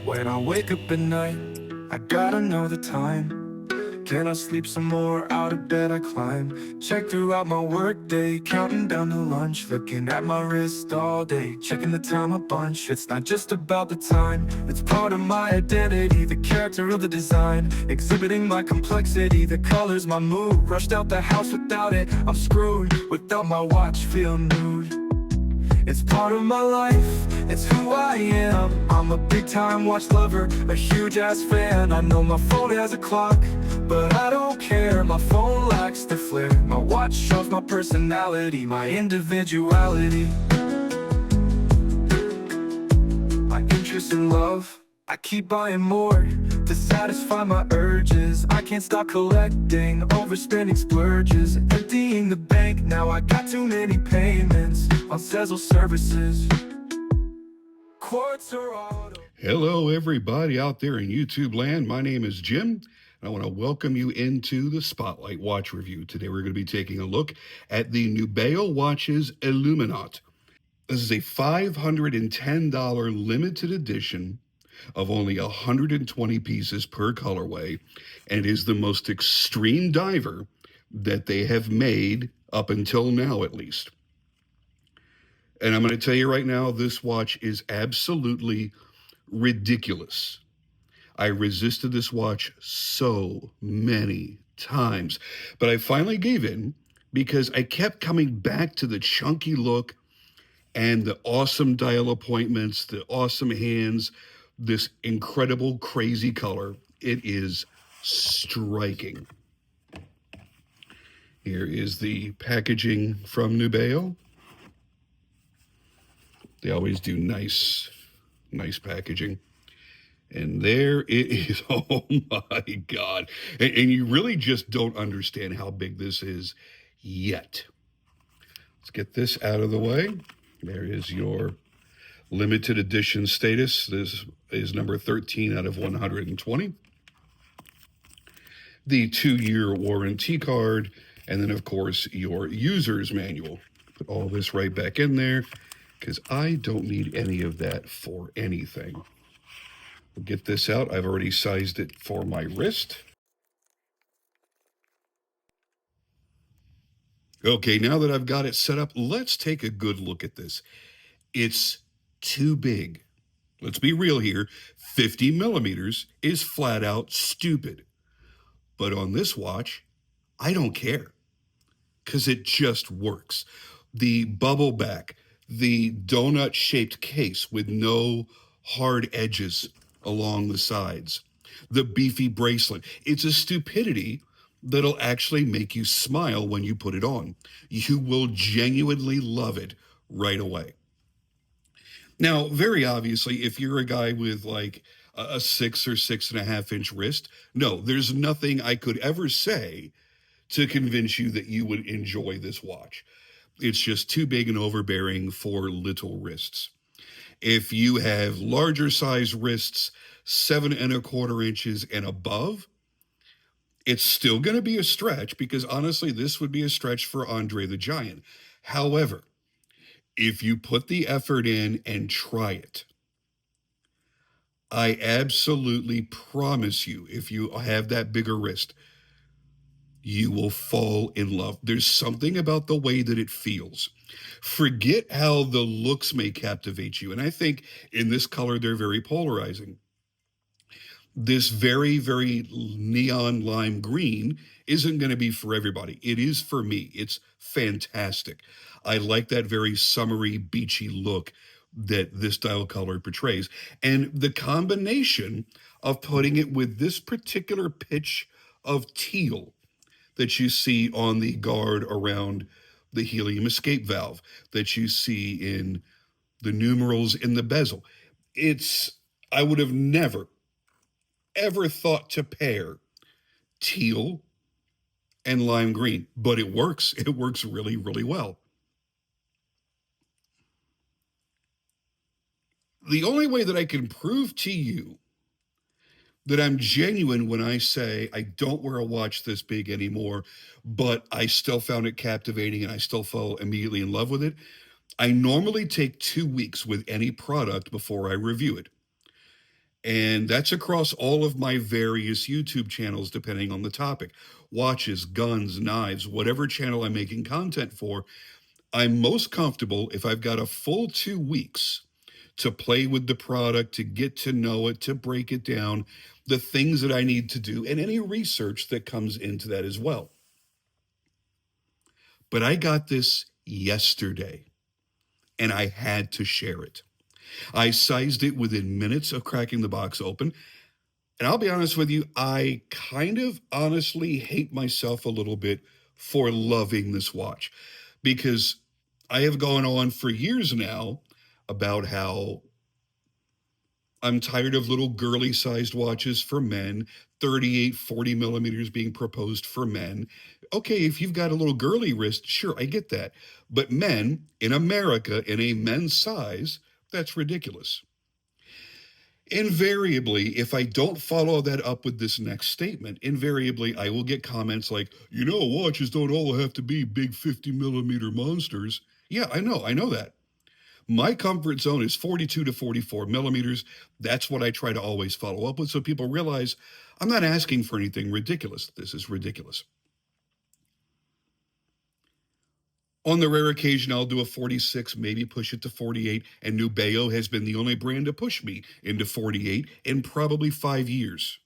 When I wake up at night, I gotta know the time. Can I sleep some more? Out of bed I climb. Check throughout my workday, counting down to lunch. Looking at my wrist all day, checking the time a bunch. It's not just about the time, it's part of my identity. The character of the design, exhibiting my complexity. The colors, my mood. Rushed out the house without it, I'm screwed. Without my watch, feel nude. It's part of my life, it's who I am. I'm a big time watch lover, a huge ass fan. I know my phone has a clock, but I don't care. My phone lacks the flair. My watch shows my personality, my individuality. My interest in love, I keep buying more to satisfy my urges. I can't stop collecting, overspending splurges. Emptying the bank, now I got too many payments on Bezel services. Quartz or auto. Hello, everybody out there in YouTube land. My name is Jim, and I want to welcome you into the Spotlight Watch Review. Today, we're going to be taking a look at the Nubeo watches Aluminaut. This is a $510 limited edition of only 120 pieces per colorway, and is the most extreme diver that they have made up until now, at least. And I'm going to tell you right now, this watch is absolutely ridiculous. I resisted this watch so many times, but I finally gave in because I kept coming back to the chunky look and the awesome dial appointments, the awesome hands, this incredible, crazy color. It is striking. Here is the packaging from Nubeo. They always do nice packaging. And there it is. Oh my God. And you really just don't understand how big this is yet. Let's get this out of the way. There is your limited edition status. This is number 13 out of 120. The 2-year warranty card. And then, of course, your user's manual. Put all this right back in there, because I don't need any of that for anything. We'll get this out. I've already sized it for my wrist. Okay, now that I've got it set up, let's take a good look at this. It's too big. Let's be real here. 50 millimeters is flat out stupid. But on this watch, I don't care, because it just works. The bubble back, the donut-shaped case with no hard edges along the sides, the beefy bracelet. It's a stupidity that'll actually make you smile when you put it on. You will genuinely love it right away. Now, very obviously, if you're a guy with like a 6 or 6.5 inch wrist, no, there's nothing I could ever say to convince you that you would enjoy this watch. It's just too big and overbearing for little wrists. If you have larger size wrists, 7.25 inches and above, it's still going to be a stretch, because honestly, this would be a stretch for Andre the Giant. However, if you put the effort in and try it, I absolutely promise you, if you have that bigger wrist, you will fall in love. There's something about the way that it feels. Forget how the looks may captivate you. And I think in this color, they're very polarizing. This very, very neon lime green isn't going to be for everybody. It is for me. It's fantastic. I like that very summery, beachy look that this dial color portrays. And the combination of putting it with this particular pitch of teal that you see on the guard around the helium escape valve, that you see in the numerals in the bezel. I would have never, ever thought to pair teal and lime green, but it works. It works really, really well. The only way that I can prove to you that I'm genuine when I say I don't wear a watch this big anymore, but I still found it captivating and I still fell immediately in love with it, I normally take 2 weeks with any product before I review it. And that's across all of my various YouTube channels, depending on the topic. Watches, guns, knives, whatever channel I'm making content for, I'm most comfortable if I've got a full 2 weeks to play with the product, to get to know it, to break it down, the things that I need to do, and any research that comes into that as well. But I got this yesterday, and I had to share it. I sized it within minutes of cracking the box open. And I'll be honest with you, I kind of honestly hate myself a little bit for loving this watch because I have gone on for years now about how I'm tired of little girly sized watches for men, 38, 40 millimeters being proposed for men. Okay, if you've got a little girly wrist, sure, I get that. But men in America in a men's size, that's ridiculous. Invariably, if I don't follow that up with this next statement, invariably I will get comments like, watches don't all have to be big 50 millimeter monsters. Yeah, I know that. My comfort zone is 42 to 44 millimeters. That's what I try to always follow up with so people realize I'm not asking for anything ridiculous. This is ridiculous. On the rare occasion, I'll do a 46, maybe push it to 48, and Nubeo has been the only brand to push me into 48 in probably 5 years.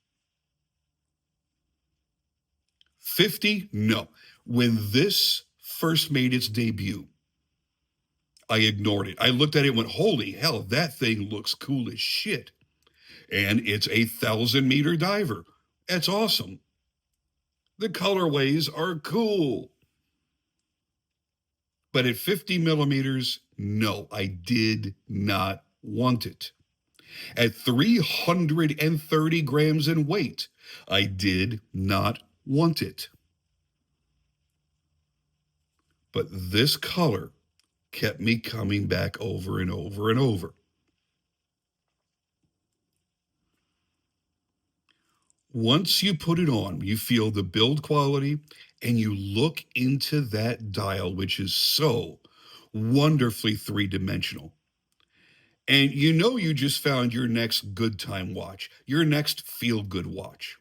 50? No. When this first made its debut, I ignored it. I looked at it and went, holy hell, that thing looks cool as shit. And it's a 1,000-meter diver. That's awesome. The colorways are cool. But at 50 millimeters, no, I did not want it. At 330 grams in weight, I did not want it. But this color kept me coming back over and over and over. Once you put it on, you feel the build quality and you look into that dial, which is so wonderfully three-dimensional. And you just found your next good time watch, your next feel good watch.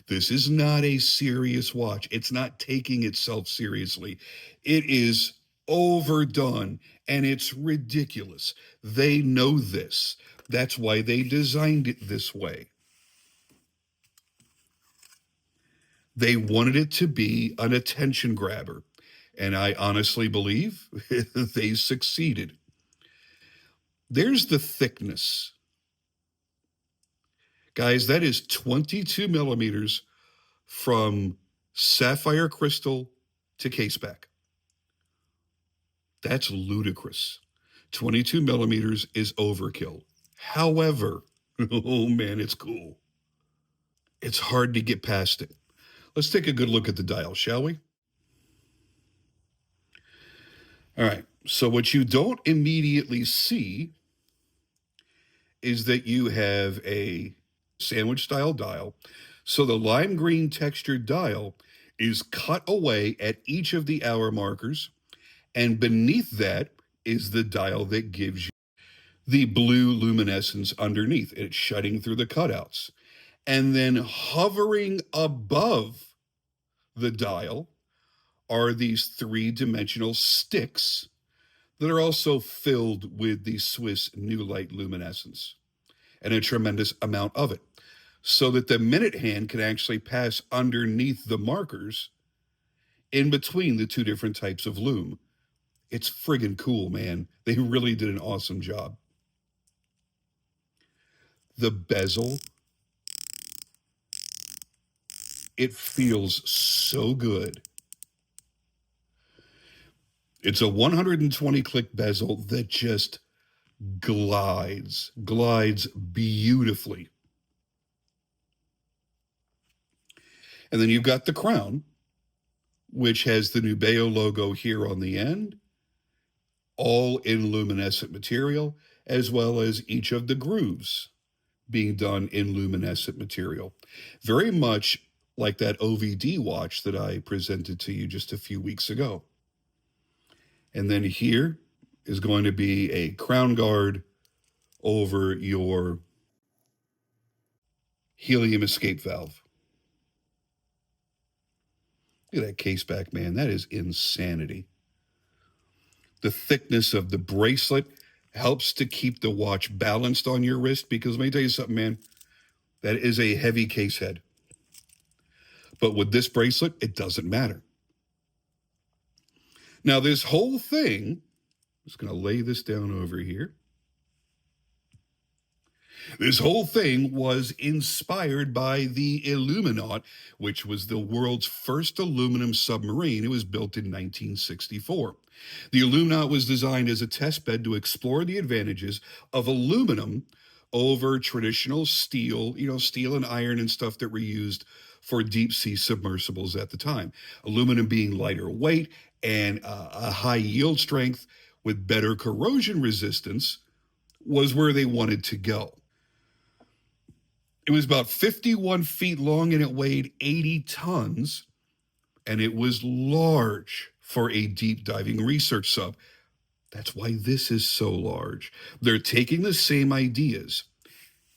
This is not a serious watch. It's not taking itself seriously. It is overdone and it's ridiculous. They know this. That's why they designed it this way. They wanted it to be an attention grabber. And I honestly believe they succeeded. There's the thickness. Guys, that is 22 millimeters from sapphire crystal to caseback. That's ludicrous. 22 millimeters is overkill. However, oh man, it's cool. It's hard to get past it. Let's take a good look at the dial, shall we? All right. So what you don't immediately see is that you have a sandwich style dial. So the lime green textured dial is cut away at each of the hour markers. And beneath that is the dial that gives you the blue luminescence underneath. It's shutting through the cutouts. And then hovering above the dial are these three-dimensional sticks that are also filled with the Swiss New Light luminescence and a tremendous amount of it, so that the minute hand can actually pass underneath the markers in between the two different types of loom. It's friggin' cool, man. They really did an awesome job. The bezel, it feels so good. It's a 120 click bezel that just glides beautifully. And then you've got the crown, which has the Nubeo logo here on the end, all in luminescent material, as well as each of the grooves being done in luminescent material. Very much like that OVD watch that I presented to you just a few weeks ago. And then here is going to be a crown guard over your helium escape valve. Look at that case back, man. That is insanity. The thickness of the bracelet helps to keep the watch balanced on your wrist because let me tell you something, man. That is a heavy case head. But with this bracelet, it doesn't matter. Now, this whole thing, I'm just going to lay this down over here. This whole thing was inspired by the Aluminaut, which was the world's first aluminum submarine. It was built in 1964. The Aluminaut was designed as a test bed to explore the advantages of aluminum over traditional steel, steel and iron and stuff that were used for deep sea submersibles at the time. Aluminum being lighter weight and a high yield strength with better corrosion resistance was where they wanted to go. It was about 51 feet long and it weighed 80 tons, and it was large for a deep diving research sub. That's why this is so large. They're taking the same ideas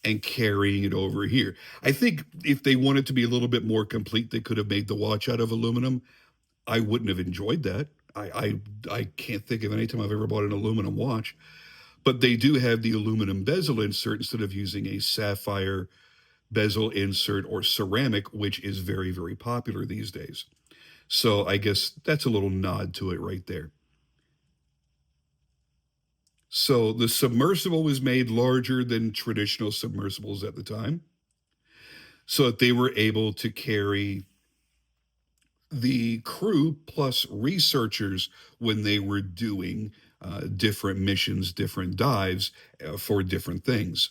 and carrying it over here. I think if they wanted to be a little bit more complete, they could have made the watch out of aluminum. I wouldn't have enjoyed that. I can't think of any time I've ever bought an aluminum watch. But they do have the aluminum bezel insert instead of using a sapphire bezel insert or ceramic, which is very, very popular these days. So I guess that's a little nod to it right there. So the submersible was made larger than traditional submersibles at the time so that they were able to carry the crew plus researchers when they were doing different missions, different dives for different things.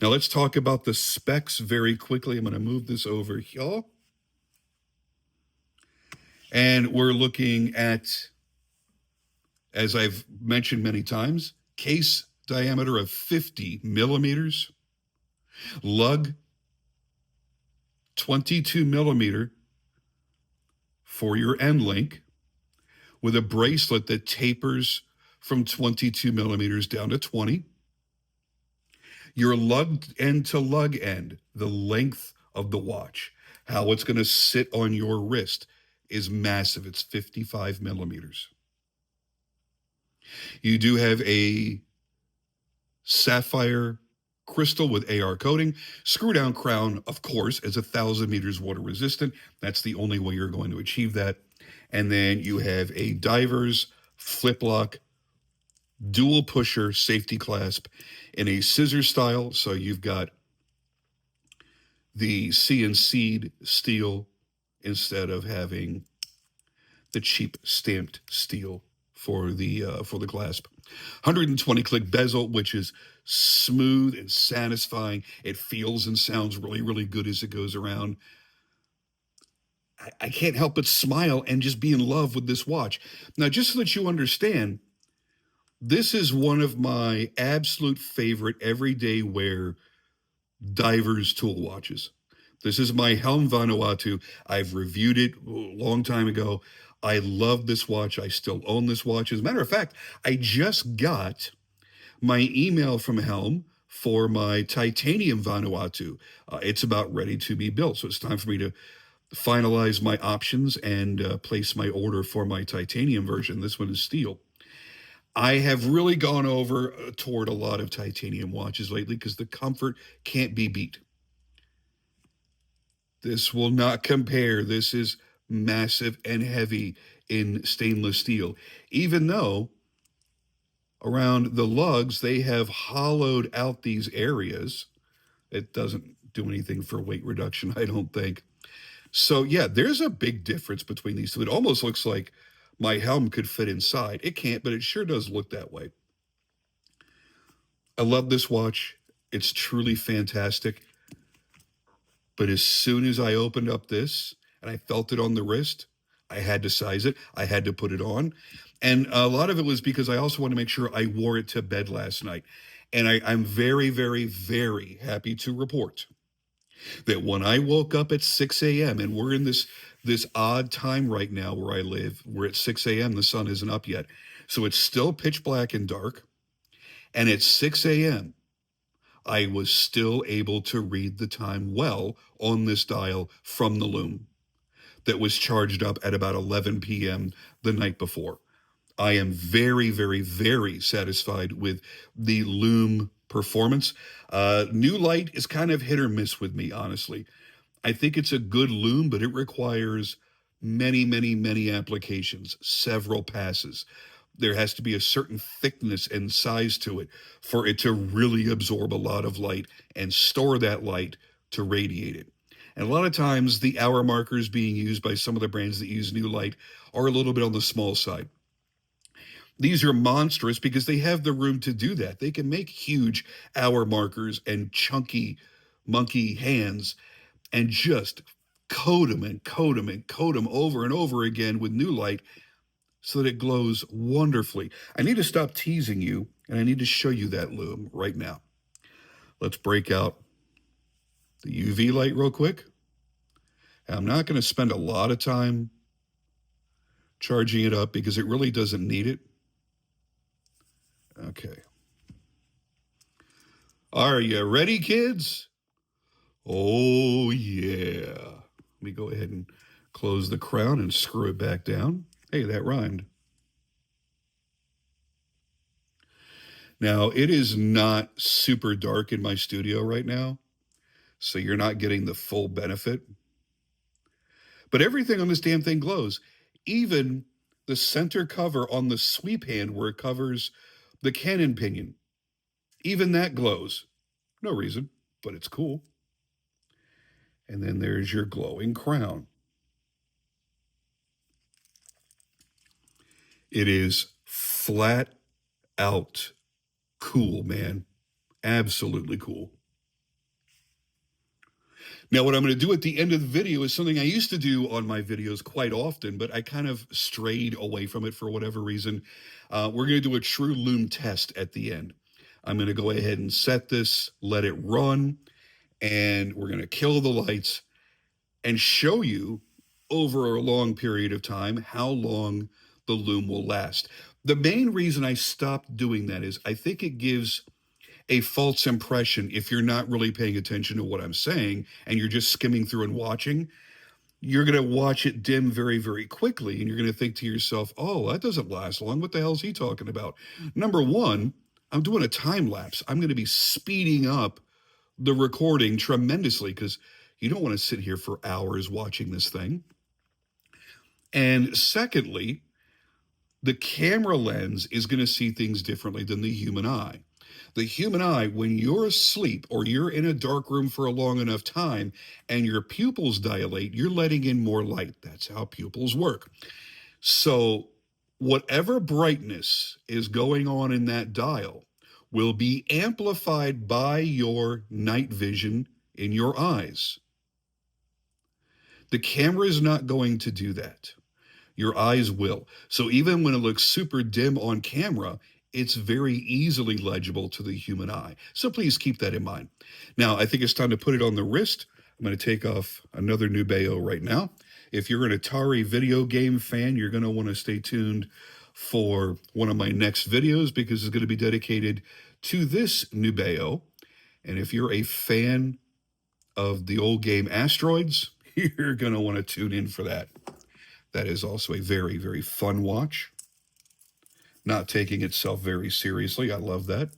Now let's talk about the specs very quickly. I'm going to move this over here. And we're looking at, as I've mentioned many times, case diameter of 50 millimeters, lug 22 millimeter for your end link, with a bracelet that tapers from 22 millimeters down to 20. Your lug end to lug end, the length of the watch, how it's going to sit on your wrist, is massive. It's 55 millimeters. You do have a sapphire crystal with AR coating. Screw down crown, of course, is 1,000 meters water resistant. That's the only way you're going to achieve that. And then you have a diver's flip lock dual pusher safety clasp in a scissor style. So you've got the CNC'd steel instead of having the cheap stamped steel for the clasp. 120 click bezel, which is smooth and satisfying. It feels and sounds really, really good as it goes around. I can't help but smile and just be in love with this watch. Now, just so that you understand, this is one of my absolute favorite everyday wear divers tool watches. This is my Helm Vanuatu. I've reviewed it a long time ago. I love this watch. I still own this watch. As a matter of fact, I just got my email from Helm for my titanium Vanuatu. It's about ready to be built. So it's time for me to finalize my options and place my order for my titanium version. This one is steel. I have really gone over toward a lot of titanium watches lately because the comfort can't be beat. This will not compare. This is massive and heavy in stainless steel, even though around the lugs they have hollowed out these areas. It doesn't do anything for weight reduction, I don't think. So yeah, there's a big difference between these two. It almost looks like my helm could fit inside. It can't, but it sure does look that way. I love this watch. It's truly fantastic. But as soon as I opened up this and I felt it on the wrist, I had to size it. I had to put it on. And a lot of it was because I also want to make sure I wore it to bed last night. And I'm very, very, very happy to report that when I woke up at 6 a.m., and we're in this odd time right now where I live, we're at 6 a.m., the sun isn't up yet. So it's still pitch black and dark. And at 6 a.m., I was still able to read the time well on this dial from the Loom that was charged up at about 11 p.m. the night before. I am very, very, very satisfied with the Loom performance. New Light is kind of hit or miss with me, honestly. I think it's a good Loom, but it requires many, many, many applications, several passes. There has to be a certain thickness and size to it for it to really absorb a lot of light and store that light to radiate it. And a lot of times, the hour markers being used by some of the brands that use New Light are a little bit on the small side. These are monstrous because they have the room to do that. They can make huge hour markers and chunky monkey hands and just coat them and coat them and coat them over and over again with New Light so that it glows wonderfully. I need to stop teasing you, and I need to show you that Loom right now. Let's break out the UV light real quick. I'm not going to spend a lot of time charging it up because it really doesn't need it. Okay. Are you ready, kids? Oh, yeah. Let me go ahead and close the crown and screw it back down. Hey, that rhymed. Now, it is not super dark in my studio right now, so you're not getting the full benefit. But everything on this damn thing glows. Even the center cover on the sweep hand where it covers the cannon pinion. Even that glows. No reason, but it's cool. And then there's your glowing crown. It is flat out cool, man. Absolutely cool. Now, what I'm going to do at the end of the video is something I used to do on my videos quite often, but I kind of strayed away from it for whatever reason. We're going to do a true Loom test at the end. I'm going to go ahead and set this, let it run, and we're going to kill the lights and show you over a long period of time how long the Loom will last. The main reason I stopped doing that is I think it gives a false impression if you're not really paying attention to what I'm saying and you're just skimming through and watching. You're going to watch it dim very, very quickly, and you're going to think to yourself, oh, that doesn't last long. What the hell is he talking about? Number one, I'm doing a time lapse. I'm going to be speeding up the recording tremendously because you don't want to sit here for hours watching this thing. And secondly, the camera lens is going to see things differently than the human eye. The human eye, when you're asleep or you're in a dark room for a long enough time and your pupils dilate, you're letting in more light. That's how pupils work. So whatever brightness is going on in that dial will be amplified by your night vision in your eyes. The camera is not going to do that. Your eyes will. So even when it looks super dim on camera, it's very easily legible to the human eye. So please keep that in mind. Now, I think it's time to put it on the wrist. I'm going to take off another Nubeo right now. If you're an Atari video game fan, you're going to want to stay tuned for one of my next videos because it's going to be dedicated to this Nubeo. And if you're a fan of the old game Asteroids, you're going to want to tune in for that. That is also a very, very fun watch. Not taking itself very seriously. I love that.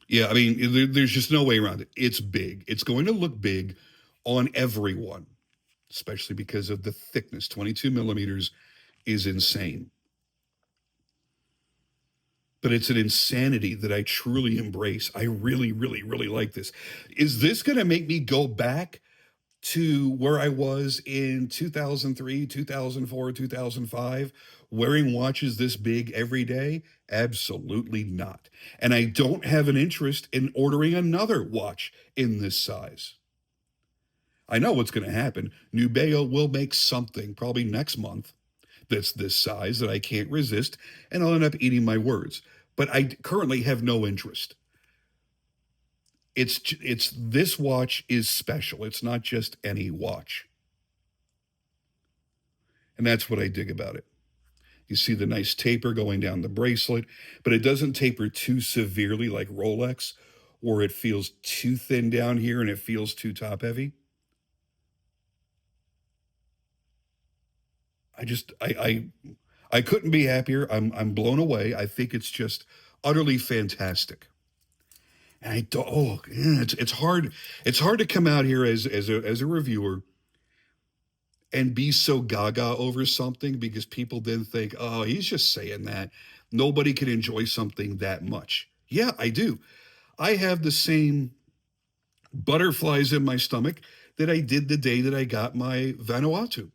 Yeah, I mean, there's just no way around it. It's big. It's going to look big on everyone, especially because of the thickness. 22 millimeters is insane. But it's an insanity that I truly embrace. I really, really, really like this. Is this going to make me go back to where I was in 2003, 2004, 2005, wearing watches this big every day? Absolutely not. And I don't have an interest in ordering another watch in this size. I know what's going to happen. Nubeo will make something probably next month that's this size that I can't resist, and I'll end up eating my words. But I currently have no interest. It's this watch is special. It's not just any watch. And that's what I dig about it. You see the nice taper going down the bracelet, but it doesn't taper too severely like Rolex, or it feels too thin down here and it feels too top heavy. I just I couldn't be happier. I'm blown away. I think it's just utterly fantastic. And I don't. Oh, yeah, it's hard. It's hard to come out here as a reviewer and be so gaga over something because people then think, oh, he's just saying that. Nobody can enjoy something that much. Yeah, I do. I have the same butterflies in my stomach that I did the day that I got my Vanuatu.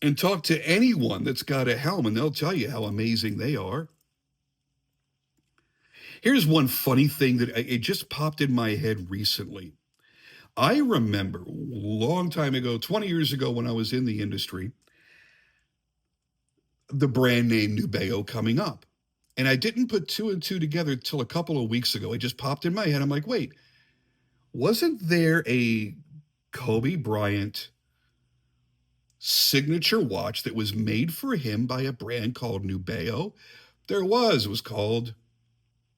And talk to anyone that's got a helm, and they'll tell you how amazing they are. Here's one funny thing that it just popped in my head recently. I remember a long time ago, 20 years ago, when I was in the industry, the brand name Nubeo coming up. And I didn't put two and two together till a couple of weeks ago. It just popped in my head. I'm like, wait, wasn't there a Kobe Bryant signature watch that was made for him by a brand called Nubeo? There was. It was called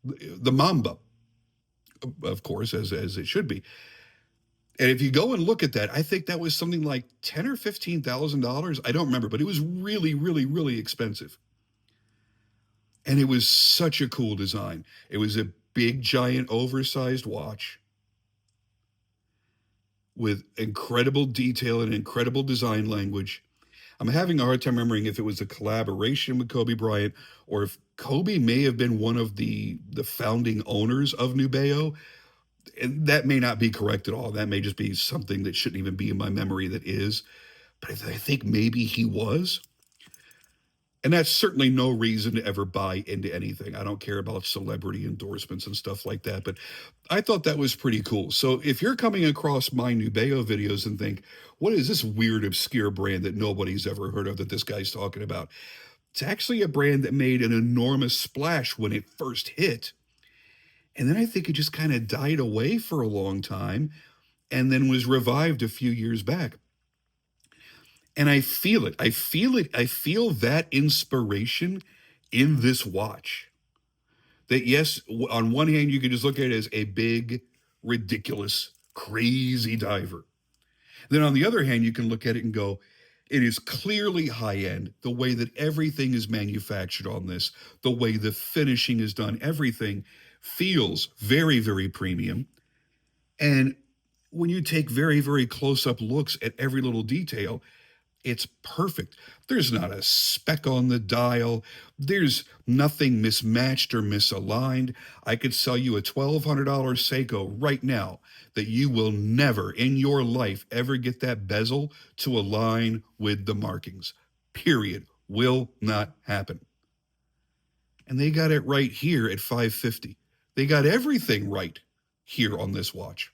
the Mamba, of course, as it should be. And if you go and look at that, I think that was something like $10,000 or $15,000. I don't remember, but it was really, really, really expensive. And it was such a cool design. It was a big, giant, oversized watch with incredible detail and incredible design language. I'm having a hard time remembering if it was a collaboration with Kobe Bryant or if Kobe may have been one of the founding owners of Nubeo. And that may not be correct at all. That may just be something that shouldn't even be in my memory that is. But I think maybe he was. And that's certainly no reason to ever buy into anything. I don't care about celebrity endorsements and stuff like that. But I thought that was pretty cool. So if you're coming across my Nubeo videos and think, what is this weird, obscure brand that nobody's ever heard of that this guy's talking about? It's actually a brand that made an enormous splash when it first hit. And then I think it just kind of died away for a long time and then was revived a few years back. And I feel it. I feel it. I feel that inspiration in this watch. That, yes, on one hand, you can just look at it as a big, ridiculous, crazy diver. Then on the other hand, you can look at it and go, it is clearly high end. The way that everything is manufactured on this, the way the finishing is done, everything feels very, very premium. And when you take very, very close up looks at every little detail, it's perfect. There's not a speck on the dial. There's nothing mismatched or misaligned. I could sell you a $1,200 Seiko right now that you will never in your life ever get that bezel to align with the markings. Period. Will not happen. And they got it right here at $550. They got everything right here on this watch.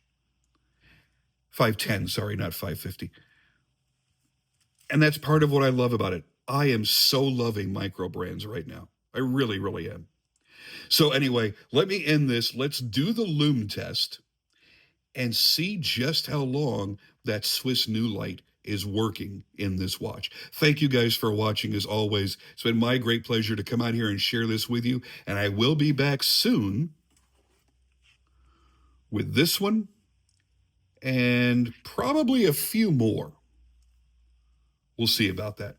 $510, sorry, not $550. And that's part of what I love about it. I am so loving micro brands right now. I really, really am. So anyway, let me end this. Let's do the Loom test and see just how long that Swiss New Light is working in this watch. Thank you guys for watching as always. It's been my great pleasure to come out here and share this with you. And I will be back soon with this one and probably a few more. We'll see about that.